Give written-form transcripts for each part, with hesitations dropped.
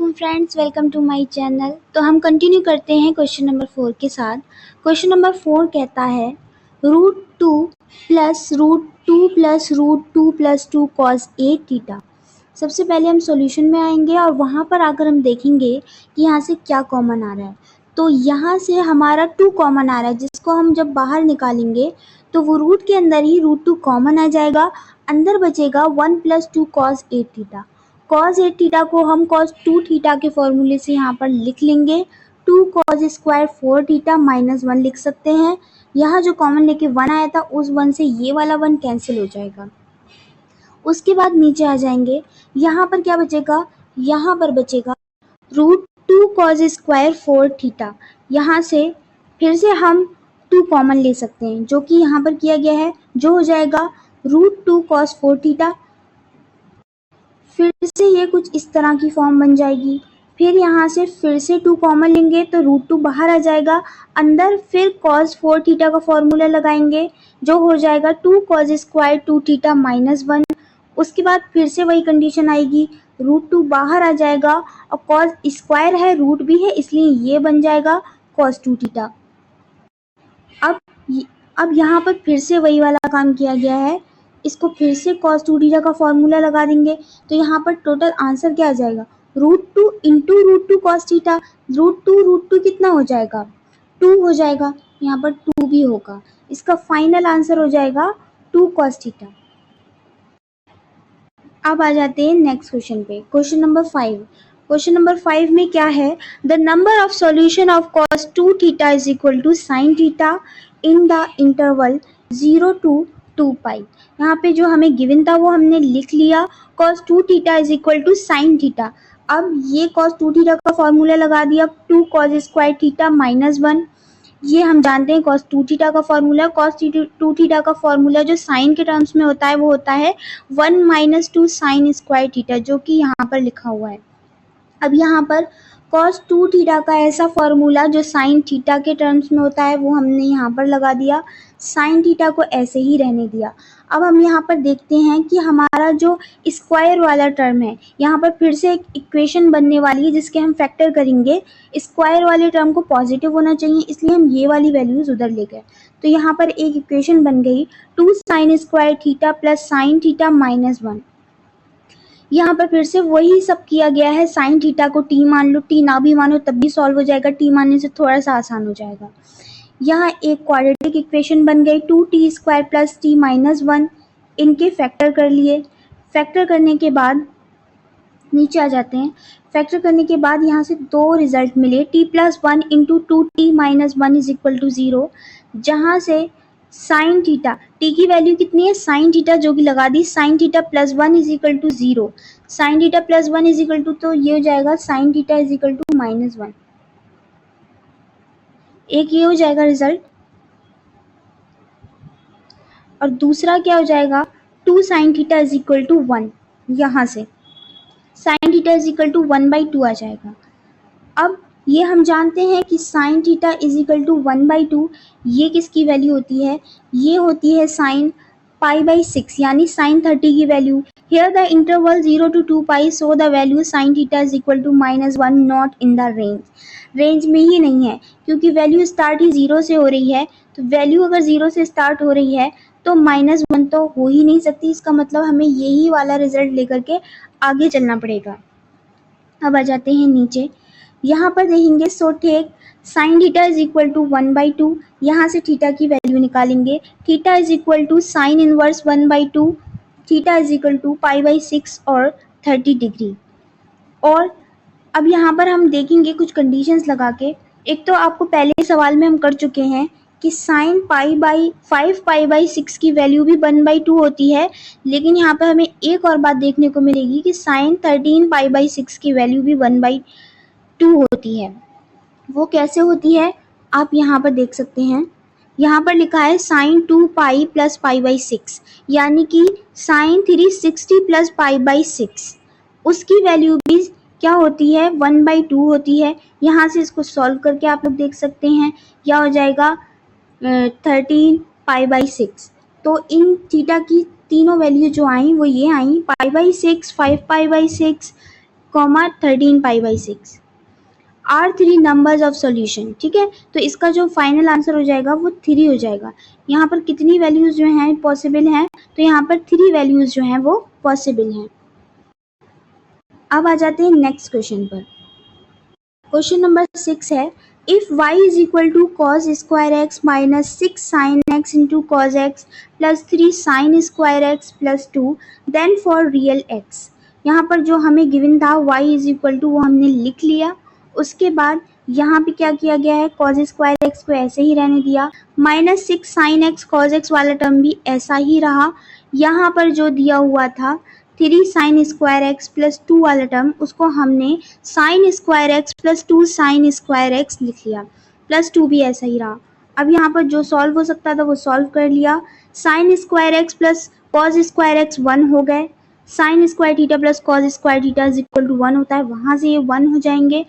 वालेकुम friends, welcome to my channel. तो हम कंटिन्यू करते हैं क्वेश्चन नंबर 4 के साथ। क्वेश्चन नंबर 4 कहता है √2 plus √2 plus √2 plus 2 cos A theta. सबसे पहले हम सॉल्यूशन में आएंगे और वहाँ पर आकर हम देखेंगे कि यहाँ से क्या कॉमन आ रहा है। तो यहाँ से हमारा 2 कॉमन आ रहा है, जिसको हम जब बाहर निकालेंगे तो वो रूट के अंदर ही √2 कॉमन आ जाएगा। अंदर बचेगा 1 plus 2 cos A theta. Cos A theta को हम कॉस 2 थीटा के फॉर्मूले से यहाँ पर लिख लेंगे। 2 कॉस स्क्वायर 4 थीटा माइनस 1 लिख सकते हैं। यहाँ जो कॉमन लेके 1 आया था, उस 1 से ये वाला 1 कैंसिल हो जाएगा। उसके बाद नीचे आ जाएंगे, यहाँ पर क्या बचेगा, यहाँ पर बचेगा √2 कॉस स्क्वायर 4 थीटा। यहाँ से फिर से हम 2 कॉमन ले सकते हैं, जो कि यहाँ पर किया गया है, जो हो जाएगा √2 कॉस 4 थीटा। फिर से ये कुछ इस तरह की फॉर्म बन जाएगी। फिर यहाँ से फिर से 2 कॉमन लेंगे तो √2 बाहर आ जाएगा। अंदर फिर cos 4 थीटा का फॉर्मूला लगाएंगे, जो हो जाएगा 2 cos स्क्वायर 2 थीटा माइनस 1। उसके बाद फिर से वही कंडीशन आएगी, √2 बाहर आ जाएगा और cos स्क्वायर है, रूट भी है, इसलिए ये बन जाएगा cos 2 थीटा। अब यहाँ पर फिर से वही वाला काम किया गया है। इसको फिर से cos 2 थीटा का फॉर्मूला लगा देंगे तो यहाँ पर टोटल आंसर क्या आ जाएगा, √2 इंटू √2 cos थीटा। √2 कितना हो जाएगा, 2 हो जाएगा, यहाँ पर 2 भी होगा। इसका फाइनल आंसर हो जाएगा 2 cos थीटा। अब आ जाते हैं नेक्स्ट क्वेश्चन पे, क्वेश्चन नंबर 5। क्वेश्चन नंबर 5 में क्या है, the number of solution of cos 2 theta is equal to sin theta in the interval 0 to 2 pi. यहाँ पे जो हमें गिवन था वो हमने लिख लिया, cos 2 theta is equal to sin theta. अब ये cos 2 थीटा का फॉर्मूला लगा दिया, 2 cos स्क्वायर थीटा माइनस 1। ये हम जानते हैं cos 2 थीटा का फॉर्मूला। cos 2 थीटा का फॉर्मूला जो साइन के टर्म्स में होता है वो होता है 1 माइनस 2 साइन स्क्वायर थीटा, जो कि यहाँ पर लिखा हुआ है। अब यहाँ पर cos 2 थीटा का ऐसा फॉर्मूला जो साइन थीटा के टर्म्स में होता है वो हमने यहाँ पर लगा दिया, साइन थीटा को ऐसे ही रहने दिया। अब हम यहाँ पर देखते हैं कि हमारा जो स्क्वायर वाला टर्म है, यहाँ पर फिर से एक इक्वेशन बनने वाली है जिसके हम फैक्टर करेंगे। स्क्वायर वाले टर्म को पॉजिटिव होना चाहिए, इसलिए हम ये वाली वैल्यूज उधर ले गए। तो यहाँ पर एक इक्वेशन बन गई, 2 sine square theta plus sine theta minus 1। यहाँ पर फिर से वही सब किया गया है, साइन थीटा को t मान लो, t ना भी मानो तब भी सॉल्व हो जाएगा, t मानने से थोड़ा सा आसान हो जाएगा। यहाँ एक क्वाड्रेटिक इक्वेशन बन गई, 2t square plus t minus 1। इनके फैक्टर कर लिए। फैक्टर करने के बाद नीचे आ जाते हैं। फैक्टर करने के बाद यहाँ से 2 रिजल्ट मिले, t plus 1 into 2t minus 1 is equal to 0। जहाँ से साइन थीटा, t की वैल्यू कितनी है, साइन थीटा, जो कि लगा दी, sine theta plus 1 is equal to 0। Sine theta plus 1 is equal to, तो ये हो जाएगा sine theta is equal to minus 1। एक ये हो जाएगा रिजल्ट, और दूसरा क्या हो जाएगा, 2 sine theta is equal to 1। यहाँ से sine theta is equal to 1/2 आ जाएगा। अब ये हम जानते हैं कि sine theta is equal to 1/2, ये किसकी वैल्यू होती है, ये होती है साइन π/6, यानी साइन 30 की value. Here the interval 0 to 2 pi, so the value sine theta is equal to -1 not in the range. Range में ही नहीं है, क्योंकि वैल्यू स्टार्ट ही 0 से हो रही है। तो वैल्यू अगर 0 से स्टार्ट हो रही है तो -1 तो हो ही नहीं सकती। इसका मतलब हमें यही वाला रिजल्ट लेकर के आगे चलना पड़ेगा। अब आ जाते हैं नीचे, यहाँ पर देखेंगे, so take sine theta is equal to 1/2। यहाँ से थीटा की वैल्यू निकालेंगे, theta is equal to sine inverse 1/2, theta is equal to π/6 और 30 डिग्री। और अब यहाँ पर हम देखेंगे कुछ कंडीशंस लगा के। एक तो आपको पहले सवाल में हम कर चुके हैं कि साइन π/6 की वैल्यू भी 1/2 होती है, लेकिन यहाँ पर हमें एक और बात देखने को मिलेगी कि साइन 13 π/6 की वैल्यू भी 1/2 होती है। वो कैसे होती है आप यहाँ पर देख सकते हैं। यहाँ पर लिखा है साइन 2 पाई प्लस π/6, यानी कि साइन 360 प्लस π/6, उसकी वैल्यू भी क्या होती है, 1/2 होती है। यहाँ से इसको सॉल्व करके आप लोग देख सकते हैं, क्या हो जाएगा 13 π/6। तो इन थीटा की तीनों वैल्यू जो आई वो ये आई, π/6, 5 π/6, comma 13π/6 are 3 numbers of solution. ठीक है, तो इसका जो फाइनल आंसर हो जाएगा वो 3 हो जाएगा। यहाँ पर कितनी वैल्यूज जो हैं पॉसिबल हैं, तो यहाँ पर 3 वैल्यूज जो हैं वो पॉसिबल हैं। अब आ जाते हैं नेक्स्ट क्वेश्चन पर। क्वेश्चन नंबर 6 है, if y is equal to cos square x minus 6 sine x into cos x plus 3 sine square x plus 2 then for real x. यहाँ पर जो हमें गिवन था y इज इक्वल टू वो हमने लिख लिया। उसके बाद यहाँ पे क्या किया गया है, कॉस स्क्वायर एक्स को ऐसे ही रहने दिया, minus 6 sine x cos x वाला टर्म भी ऐसा ही रहा। यहाँ पर जो दिया हुआ था 3 साइन स्क्वायर एक्स प्लस 2 वाला टर्म, उसको हमने sign square x plus 2 sine square x लिख लिया, प्लस 2 भी ऐसा ही रहा। अब यहाँ पर जो सॉल्व हो सकता था वो सॉल्व कर लिया। Sine square x plus cos square x 1 हो गए, sine square theta plus cos square theta is equal to 1 होता है, वहाँ से ये 1 हो जाएंगे।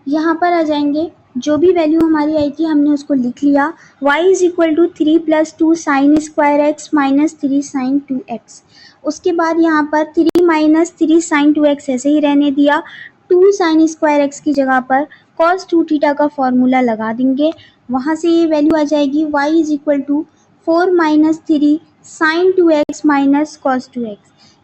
यहाँ पर आ जाएंगे, जो भी वैल्यू हमारी आई थी हमने उसको लिख लिया। y is equal to 3 plus 2 sine square x minus 3 sine 2x। उसके बाद यहाँ पर 3 माइनस 3 साइन 2x ऐसे ही रहने दिया। 2 साइन स्क्वायर एक्स की जगह पर cos 2 थीटा का फॉर्मूला लगा देंगे, वहाँ से ये वैल्यू आ जाएगी y is equal to 4 minus 3 sine 2x minus cos 2x।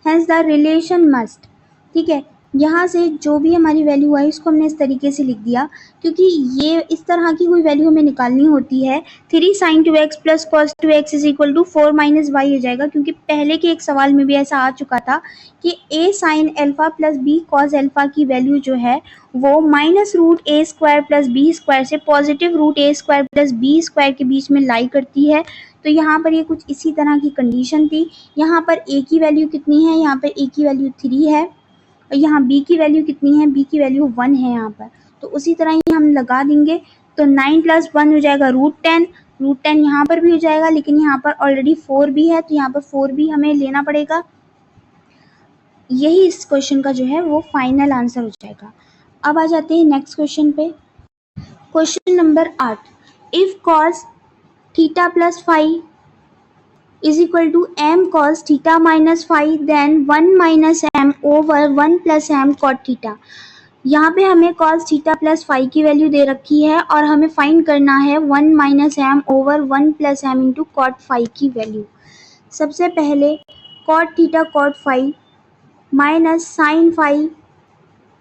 Hence the relation must. ठीक है, यहाँ से जो भी हमारी वैल्यू आई उसको हमने इस तरीके से लिख दिया, क्योंकि ये इस तरह की कोई वैल्यू हमें निकालनी होती है। 3 sine 2x plus cos 2x is equal to 4 minus y हो जाएगा, क्योंकि पहले के एक सवाल में भी ऐसा आ चुका था कि a sine alpha plus b cos alpha की वैल्यू जो है वो माइनस रूट ए स्क्वायर प्लस बी स्क्वायर से पॉजिटिव रूट ए स्क्वायर प्लस बी स्क्वायर के बीच में लाई करती है। तो यहाँ पर ये कुछ इसी तरह की कंडीशन थी। यहाँ पर a की वैल्यू कितनी है, यहाँ पर a की वैल्यू 3 है, और यहाँ b की वैल्यू कितनी है, b की वैल्यू 1 है यहाँ पर। तो उसी तरह ही हम लगा देंगे, तो 9 प्लस 1 हो जाएगा √10। √10 यहाँ पर भी हो जाएगा, लेकिन यहाँ पर ऑलरेडी 4 भी है, तो यहाँ पर 4 भी हमें लेना पड़ेगा। यही इस क्वेश्चन का जो है वो फाइनल आंसर हो जाएगा। अब आ जाते हैं नेक्स्ट क्वेश्चन पे। Question number 8, if cos theta plus five is equal to m cos theta minus phi then 1 minus m over 1 plus m cot theta। यहाँ पे हमें cos थीटा प्लस फाइव की वैल्यू दे रखी है और हमें फाइंड करना है 1 minus M over 1 plus M into cot five की वैल्यू। सबसे पहले cot theta cot five minus sine five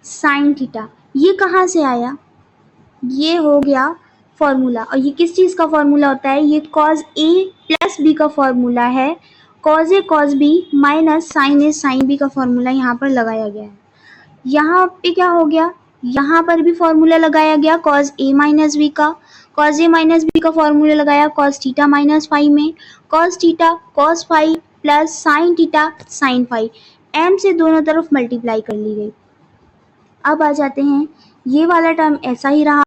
sine theta, ये कहाँ से आया, ये हो गया फॉर्मूला। और ये किस चीज़ का फॉर्मूला होता है, ये कॉज ए प्लस बी का फॉर्मूला है। कॉज ए कॉज बी माइनस साइन ए साइन बी का फॉर्मूला यहाँ पर लगाया गया है। यहाँ पे क्या हो गया, यहाँ पर भी फॉर्मूला लगाया गया कॉज ए माइनस बी का। कॉज ए माइनस बी का फॉर्मूला लगाया कॉज थीटा माइनस फाइव में, cos theta cos five plus sine theta sine five, M से दोनों तरफ मल्टीप्लाई कर ली गई। अब आ जाते हैं, ये वाला टर्म ऐसा ही रहा,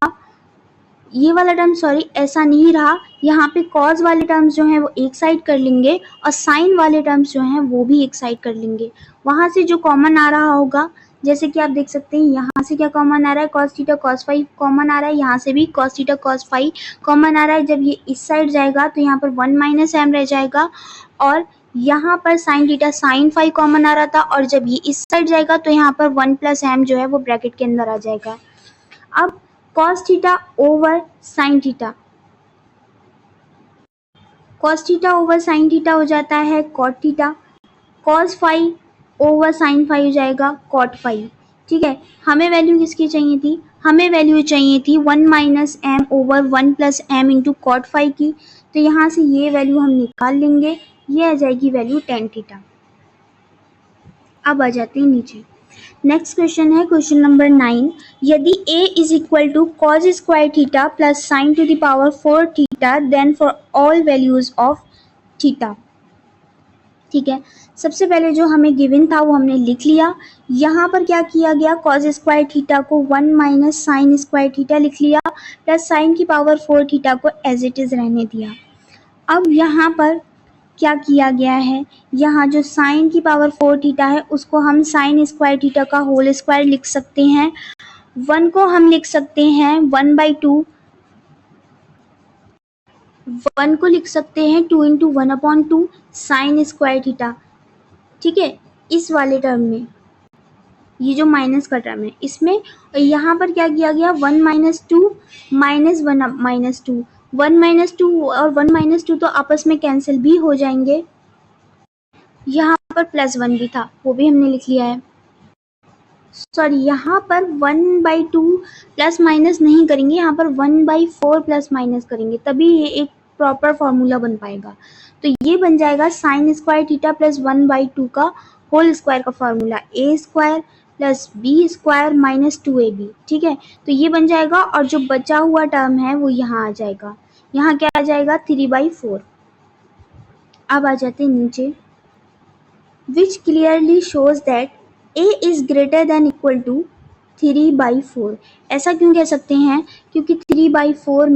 ये वाला टर्म सॉरी ऐसा नहीं रहा। यहाँ पे कॉज वाले टर्म्स जो हैं वो एक साइड कर लेंगे और साइन वाले टर्म्स जो हैं वो भी एक साइड कर लेंगे। वहाँ से जो कॉमन आ रहा होगा, जैसे कि आप देख सकते हैं यहाँ से क्या कॉमन आ रहा है, cos theta cos five common आ रहा है, यहाँ से भी cos theta cos five common आ रहा है। जब ये इस साइड जाएगा तो यहाँ पर 1 माइनस एम रह जाएगा, और यहाँ पर sine theta sine five common आ रहा था, और जब ये इस साइड जाएगा तो यहाँ पर 1 प्लस एम जो है वो ब्रैकेट के अंदर आ जाएगा। अब cos theta over sine theta, cos theta over sine theta हो जाता है cot theta, cos five over sine five हो जाएगा cot फाइव। ठीक है, हमें वैल्यू किसकी चाहिए थी, हमें वैल्यू चाहिए थी 1 minus M over 1 plus M into cot five की। तो यहाँ से ये वैल्यू हम निकाल लेंगे, ये आ जाएगी वैल्यू tan थीटा। अब आ जाते हैं नीचे, नेक्स्ट क्वेश्चन है क्वेश्चन नंबर 9, यदि a is equal to cos square theta plus sine to the power 4 theta then for all values of theta. ठीक है, सबसे पहले जो हमें गिवन था वो हमने लिख लिया। यहाँ पर क्या किया गया, कॉज स्क्वायर थीटा को 1 माइनस साइन स्क्वायर थीटा लिख लिया, प्लस साइन की पावर 4 थीटा को एज इट इज रहने दिया। अब यहाँ पर क्या किया गया है, यहाँ जो साइन की पावर 4 थीटा है उसको हम साइन स्क्वायर थीटा का होल स्क्वायर लिख सकते हैं। 1 को हम लिख सकते हैं 1/2, 1 को लिख सकते हैं 2 इंटू 1/2 साइन स्क्वायर थीटा। ठीक है, इस वाले टर्म में ये जो माइनस का टर्म है इसमें, यहाँ पर क्या किया गया, 1 minus two minus 1 minus two, 1 minus two और 1 माइनस टू तो आपस में कैंसिल भी हो जाएंगे। यहाँ पर +1 भी था, वो भी हमने लिख लिया है। सॉरी, यहाँ पर 1/2 प्लस माइनस नहीं करेंगे, यहाँ पर 1/4 प्लस माइनस करेंगे, तभी ये एक प्रॉपर फॉर्मूला बन पाएगा। तो ये बन जाएगा साइन स्क्वायर थीटा प्लस 1/2 का होल स्क्वायर का formula, A square plus B square minus 2ab। ठीक है, तो ये बन जाएगा और जो बचा हुआ टर्म है वो यहाँ आ जाएगा। यहाँ क्या आ जाएगा, 3/4। अब आ जाते हैं नीचे, which clearly shows that a is greater than equal to 3/4। ऐसा क्यों कह सकते हैं, क्योंकि 3/4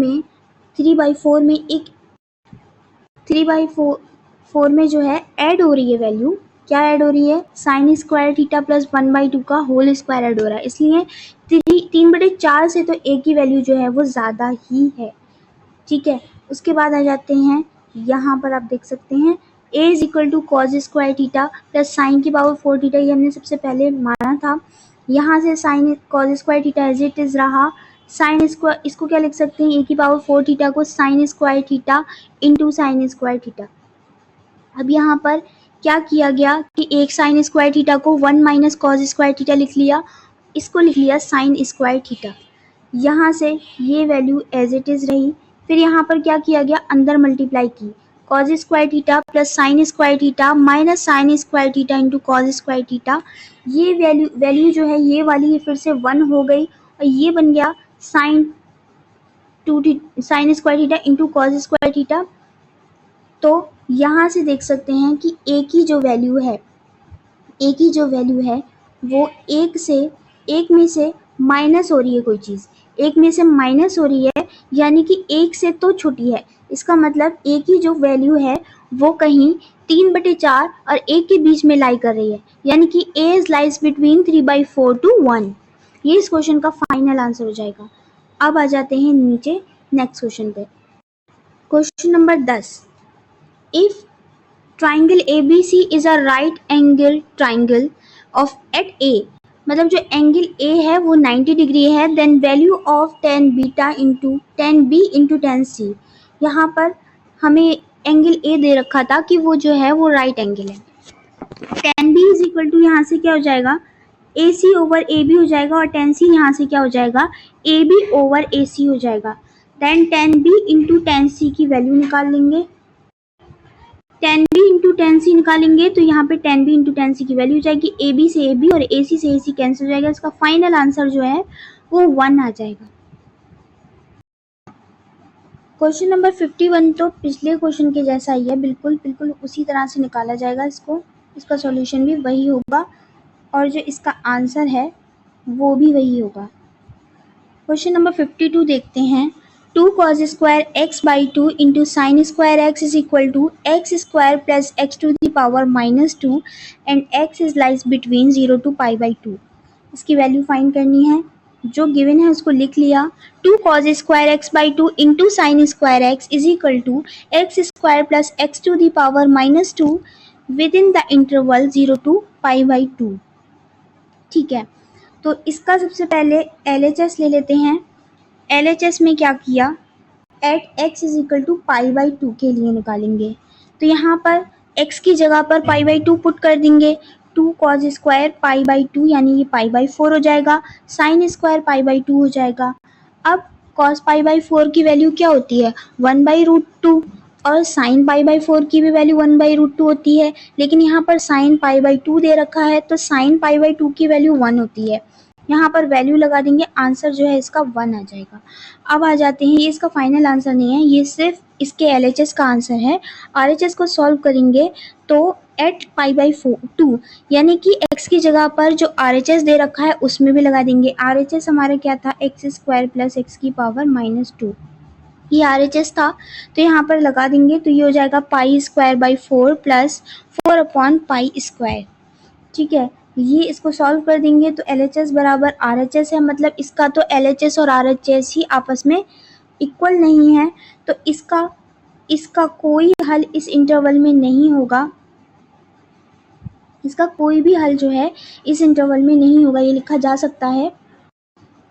में एक 3/4 में जो है ऐड हो रही है वैल्यू, क्या ऐड हो रही है, साइन स्क्वायर थीटा प्लस 1/2 का होल स्क्वायर ऐड हो रहा है, इसलिए 3/4 से तो a की वैल्यू जो है वो ज़्यादा ही है। ठीक है, उसके बाद आ जाते हैं, यहाँ पर आप देख सकते हैं a is equal to cos square theta plus sine की पावर 4 थीटा, ये हमने सबसे पहले माना था। यहाँ से sine cos square theta as it is रहा, साइन स्क्वायर, इसको क्या लिख सकते हैं, a की पावर 4 थीटा को sine square theta into sine square theta. अब यहाँ पर क्या किया गया कि एक साइन स्क्वायर थीटा को 1 माइनस कॉज स्क्वायर थीटा लिख लिया, इसको लिख लिया साइन स्क्वायर थीटा। यहाँ से ये वैल्यू एज इट इज रही, फिर यहाँ पर क्या किया गया, अंदर मल्टीप्लाई की, cause square theta plus sign square theta minus sign square theta into cos square theta. ये वैल्यू जो है ये वाली ये फिर से 1 हो गई और ये बन गया sign square theta into cos square theta. तो यहाँ से देख सकते हैं कि a की जो वैल्यू है वो एक में से माइनस हो रही है, कोई चीज़ एक में से माइनस हो रही है, यानी कि एक से तो छोटी है। इसका मतलब a की जो वैल्यू है वो कहीं 3/4 और 1 के बीच में लाई कर रही है, यानी कि a is lies between 3/4 to 1। ये इस क्वेश्चन का फाइनल आंसर हो जाएगा। अब आ जाते हैं नीचे नेक्स्ट क्वेश्चन पे। Question number 10, if triangle ABC is a right angle triangle of at A, मतलब जो एंगल A है वो 90 डिग्री है, then value of tan beta into tan B into tan C। यहाँ पर हमें एंगल A दे रखा था कि वो जो है वो राइट एंगल है। tan B is equal to यहाँ से क्या हो जाएगा, AC ओवर AB हो जाएगा, और tan C यहाँ से क्या हो जाएगा, AB ओवर AC हो जाएगा। Then tan B into tan C की वैल्यू निकाल लेंगे, tan B into tan C निकालेंगे तो यहाँ पे tan B into tan C की वैल्यू हो जाएगी, AB से AB और AC से AC कैंसिल हो जाएगा। इसका फाइनल आंसर जो है वो 1 आ जाएगा। क्वेश्चन नंबर 51 तो पिछले क्वेश्चन के जैसा ही है, बिल्कुल उसी तरह से निकाला जाएगा इसको, इसका सॉल्यूशन भी वही होगा और जो इसका आंसर है वो भी वही होगा। क्वेश्चन नंबर 52 देखते हैं, 2 cos square x/2 into sin square x is equal to x square plus x to the power minus 2 and x is lies between 0 to π/2। इसकी वैल्यू फाइंड करनी है, जो गिवन है उसको लिख लिया, 2 cos square x/2 into sin square x is equal to x square plus x to the power minus 2 within the interval 0 to π/2। ठीक है, तो इसका सबसे पहले LHS ले लेते हैं। LHS में क्या किया, at x is equal to π/2 के लिए निकालेंगे, तो यहाँ पर x की जगह पर π/2 पुट कर देंगे, 2 cos स्क्वायर π/2 यानी ये π/4 हो जाएगा, साइन स्क्वायर π/2 हो जाएगा। अब cos π/4 की वैल्यू क्या होती है, 1/√2, और साइन π/4 की भी वैल्यू 1/√2 होती है, लेकिन यहाँ पर साइन π/2 दे रखा है तो साइन π/2 की वैल्यू 1 होती है। यहाँ पर वैल्यू लगा देंगे, आंसर जो है इसका 1 आ जाएगा। अब आ जाते हैं, ये इसका फाइनल आंसर नहीं है, ये सिर्फ इसके LHS का आंसर है। RHS को सॉल्व करेंगे तो एट π/2 यानी कि x की जगह पर जो RHS दे रखा है उसमें भी लगा देंगे। RHS हमारा क्या था, x स्क्वायर प्लस x की पावर -2, ये RHS था, तो यहाँ पर लगा देंगे तो ये हो जाएगा π²/4 प्लस 4/π²। ठीक है, ये इसको सॉल्व कर देंगे तो LHS बराबर RHS है, मतलब इसका तो LHS और RHS ही आपस में इक्वल नहीं है, तो इसका कोई हल इस इंटरवल में नहीं होगा। इसका कोई भी हल जो है इस इंटरवल में नहीं होगा, ये लिखा जा सकता है,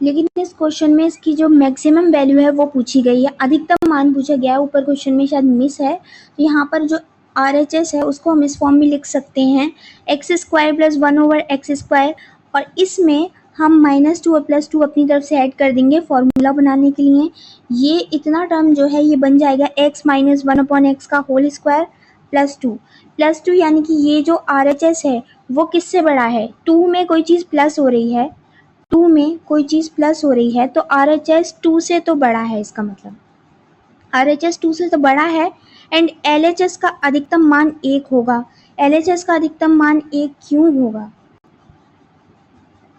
लेकिन इस क्वेश्चन में इसकी जो मैक्सिमम वैल्यू है वो पूछी गई है, अधिकतम मान पूछा गया है। ऊपर क्वेश्चन में शायद मिस है, तो यहाँ पर जो RHS है उसको हम इस फॉर्म में लिख सकते हैं x² + 1/x², और इसमें हम -2 और +2 अपनी तरफ से ऐड कर देंगे फॉर्मूला बनाने के लिए। ये इतना टर्म जो है ये बन जाएगा x - 1/x का होल स्क्वायर +2 यानी कि ये जो RHS है वो किससे बड़ा है, 2 में कोई चीज़ प्लस हो रही है, 2 में कोई चीज़ प्लस हो रही है तो RHS 2 से तो बड़ा है, इसका मतलब RHS 2 से तो बड़ा है। एंड LHS का अधिकतम मान 1 होगा। LHS का अधिकतम मान 1 क्यों होगा,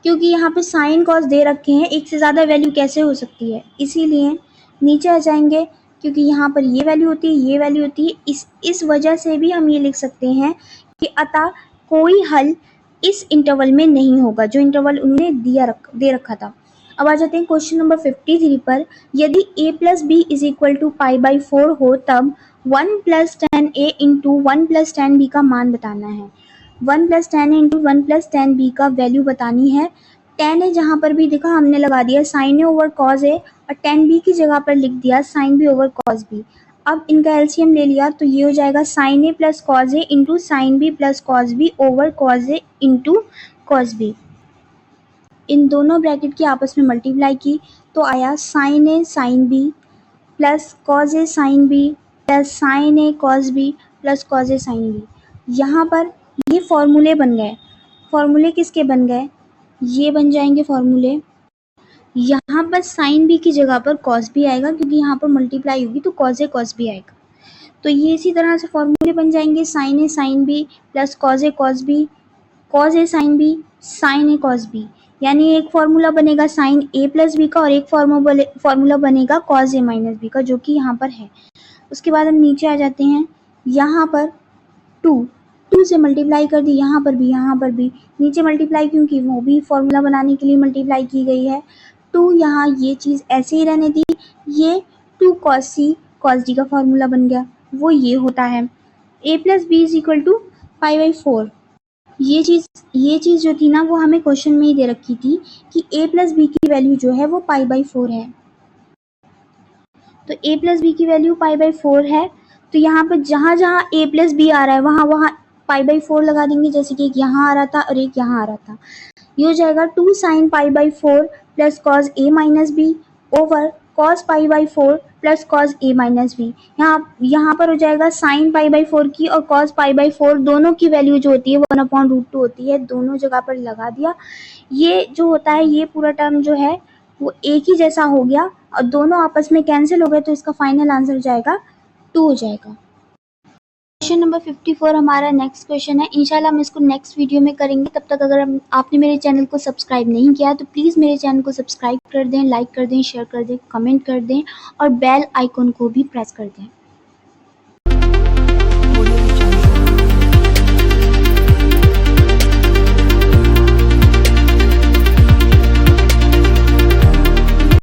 क्योंकि यहाँ पे साइन कॉस दे रखे हैं, एक से ज़्यादा वैल्यू कैसे हो सकती है, इसीलिए नीचे आ जाएंगे, क्योंकि यहाँ पर ये वैल्यू होती है, ये वैल्यू होती है, इस वजह से भी हम ये लिख सकते हैं कि अतः कोई हल इस इंटरवल में नहीं होगा, जो इंटरवल उन्होंने दे रखा था। अब आ जाते हैं क्वेश्चन नंबर 53 पर। यदि a + b = π/4 हो तब 1 + 10a × 1 + 10b का मान बताना है। 1 + 10 × 1 + 10b का वैल्यू बतानी है। 10 है जहाँ पर भी देखा हमने लगा दिया sin a over cos a, और 10b की जगह पर लिख दिया sin b over cos b। अब इनका एलसीएम ले लिया तो ये हो जाएगा sin a + cos a × sin b + cos b over cos a × cos b। इन दोनों ब्रैकेट की आपस में मल्टीप्लाई की तो आया sin a sin b plus cos a sin b plus sin a cos b plus cos a sin b। यहाँ पर ये फॉर्मूले बन गए। फॉर्मूले किसके बन गए, ये बन जाएंगे फॉर्मूले। यहाँ पर sin b की जगह पर cos b आएगा, क्योंकि यहाँ पर मल्टीप्लाई होगी तो cos a cos b आएगा। तो ये इसी तरह से फॉर्मूले बन जाएंगे sin a sin b plus cos a cos b, cos a sin b sin a cos b। यानी एक फार्मूला बनेगा sin a + b का और एक फार्मूला बनेगा cos a - b का, जो कि यहाँ पर है। उसके बाद हम नीचे आ जाते हैं, यहाँ पर 2 से मल्टीप्लाई कर दी, यहाँ पर भी नीचे मल्टीप्लाई क्यों की, वो भी फॉर्मूला बनाने के लिए मल्टीप्लाई की गई है। 2 यहाँ ये चीज़ ऐसे ही रहने दी, ये 2 cos c cos d का फॉर्मूला बन गया, वो ये होता है a + b = π/4। ये चीज़ जो थी ना वो हमें क्वेश्चन में ही दे रखी थी कि a + b की वैल्यू जो है वो π/4 है। तो a + b की वैल्यू π/4 है, तो यहाँ पर जहाँ a + b आ रहा है वहाँ π/4 लगा देंगे, जैसे कि एक यहाँ आ रहा था और एक यहाँ आ रहा था। ये हो जाएगा 2 sin π/4 plus cos a - b over cos π/4 plus cos a - b। यहाँ पर हो जाएगा sin π/4 की और cos π/4 दोनों की वैल्यू जो होती है 1/√2 होती है, दोनों जगह पर लगा दिया। ये जो होता है ये पूरा टर्म जो है वो एक ही जैसा हो गया और दोनों आपस में कैंसिल हो गए, तो इसका फाइनल आंसर जाएगा 2 हो जाएगा। क्वेश्चन नंबर 54 हमारा नेक्स्ट क्वेश्चन है। इंशाल्लाह हम इसको नेक्स्ट वीडियो में करेंगे। तब तक अगर आपने मेरे चैनल को सब्सक्राइब नहीं किया तो प्लीज़ मेरे चैनल को सब्सक्राइब कर दें, लाइक कर दें, शेयर कर दें, कमेंट कर दें और बेल आइकन को भी प्रेस कर दें।